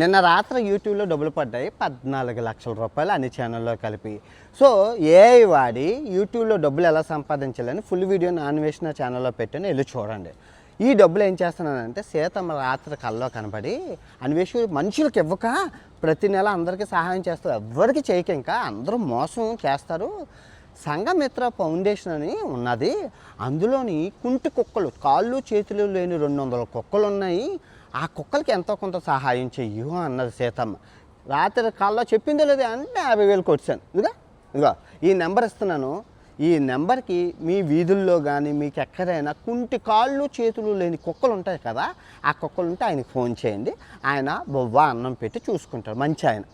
నిన్న రాత్రి యూట్యూబ్లో డబ్బులు పడ్డాయి 14 లక్షల రూపాయలు అన్ని ఛానల్లో కలిపి. సో ఏఐ వాడి యూట్యూబ్లో డబ్బులు ఎలా సంపాదించాలని ఫుల్ వీడియోని అన్వేషణ ఛానల్లో పెట్టాను, వెళ్ళి చూడండి. ఈ డబ్బులు ఏం చేస్తున్నానంటే సీతమ్మ రాత్రి కల్లో కనబడి అన్వేషణ మనుషులకు ఇవ్వక ప్రతి నెల అందరికీ సహాయం చేస్తారు, ఎవ్వరికి చేయక ఇంకా అందరూ మోసం చేస్తారు. సంఘమిత్ర ఫౌండేషన్ అని ఉన్నది, అందులోని కుంటి కుక్కలు కాళ్ళు చేతులు లేని 200 కుక్కలు ఉన్నాయి, ఆ కుక్కలకి ఎంతో కొంత సహాయం చెయ్యు అన్నది సీతమ్మ. రాత్రి కాల్లో చెప్పిందో లేదో అంటే 50,000 కొట్టాను. ఇదిగో ఈ నెంబర్ ఇస్తున్నాను, ఈ నెంబర్కి మీ వీధుల్లో కానీ మీకు ఎక్కడైనా కుంటి కాళ్ళు చేతులు లేని కుక్కలు ఉంటాయి కదా, ఆ కుక్కలు ఉంటే ఆయనకి ఫోన్ చేయండి, ఆయన బొవ్వ అన్నం పెట్టి చూసుకుంటారు, మంచి ఆయన.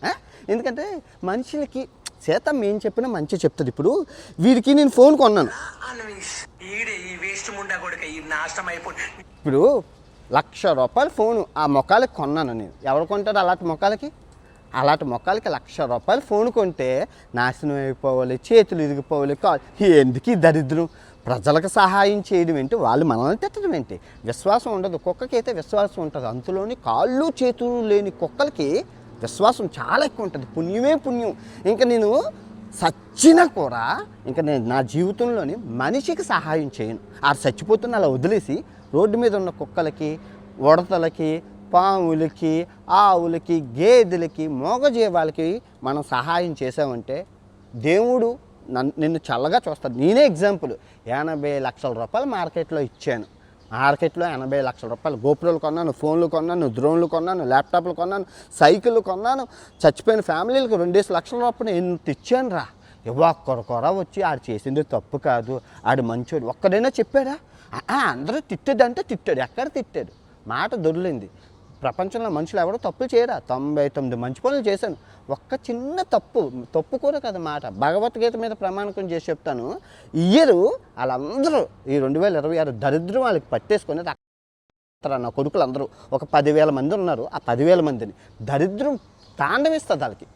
ఎందుకంటే మనుషులకి సీతమ్మ ఏం చెప్పినా మంచి చెప్తుంది. ఇప్పుడు వీరికి నేను ఫోన్ కొన్నాను, ఇప్పుడు ₹1,00,000 ఫోను ఆ మొక్కలకి కొన్నాను నేను. ఎవరు కొంటారు అలాంటి మొక్కలకి? అలాంటి మొక్కలకి ₹1,00,000 ఫోన్ కొంటే నాశనం అయిపోవాలి, చేతులు ఇరిగిపోవాలి, ఎందుకు ఈ దరిద్రం? ప్రజలకు సహాయం చేయడం ఏంటి, వాళ్ళు మనల్ని తిట్టడం ఏంటి? విశ్వాసం ఉండదు. కుక్కకి అయితే విశ్వాసం ఉంటుంది, అందులోని కాళ్ళు చేతులు లేని కుక్కలకి విశ్వాసం చాలా ఎక్కువ ఉంటుంది. పుణ్యమే పుణ్యం. ఇంకా నేను సచ్చినా కూడా ఇంకా నేను నా జీవితంలోని మనిషికి సహాయం చేయను. ఆ చచ్చిపోతున్న అలా వదిలేసి రోడ్డు మీద ఉన్న కుక్కలకి, ఉడతలకి, పాములకి, ఆవులకి, గేదెలకి, మూగజీవాలకి మనం సహాయం చేసామంటే దేవుడు నిన్ను చల్లగా చూస్తాడు. నేనే ఎగ్జాంపుల్. 80 లక్షల రూపాయలు మార్కెట్లో ఇచ్చాను. మార్కెట్లో 80 లక్షల రూపాయలు గోపురాలు కొన్నాను, ఫోన్లు కొన్నాను, డ్రోన్లు కొన్నాను, ల్యాప్టాప్లు కొన్నాను, సైకిళ్ళు కొన్నాను. చచ్చిపోయిన ఫ్యామిలీలకు 2 లక్షల రూపాయలు ఎంత ఇచ్చాను రా. ఒక్కరికొర వచ్చి ఆడు చేసింది తప్పు కాదు, ఆడు మంచోడు ఒక్కడైనా చెప్పాడా? అందరూ తిట్టాడంటే తిట్టాడు. ఎక్కడ తిట్టాడు? మాట దొరికింది. ప్రపంచంలో మనుషులు ఎవరో తప్పులు చేయరా? 99 మంచి పనులు చేశాను, ఒక్క చిన్న తప్పు కూడా కదా మాట. భగవద్గీత మీద ప్రమాణకం చేసి చెప్తాను, ఇయ్యరు వాళ్ళందరూ ఈ 2026 దరిద్రం వాళ్ళకి పట్టేసుకొని నా కొడుకులు అందరూ ఒక 10,000 మంది ఉన్నారు. ఆ 10,000 మందిని దరిద్రం తాండవిస్తుంది వాళ్ళకి.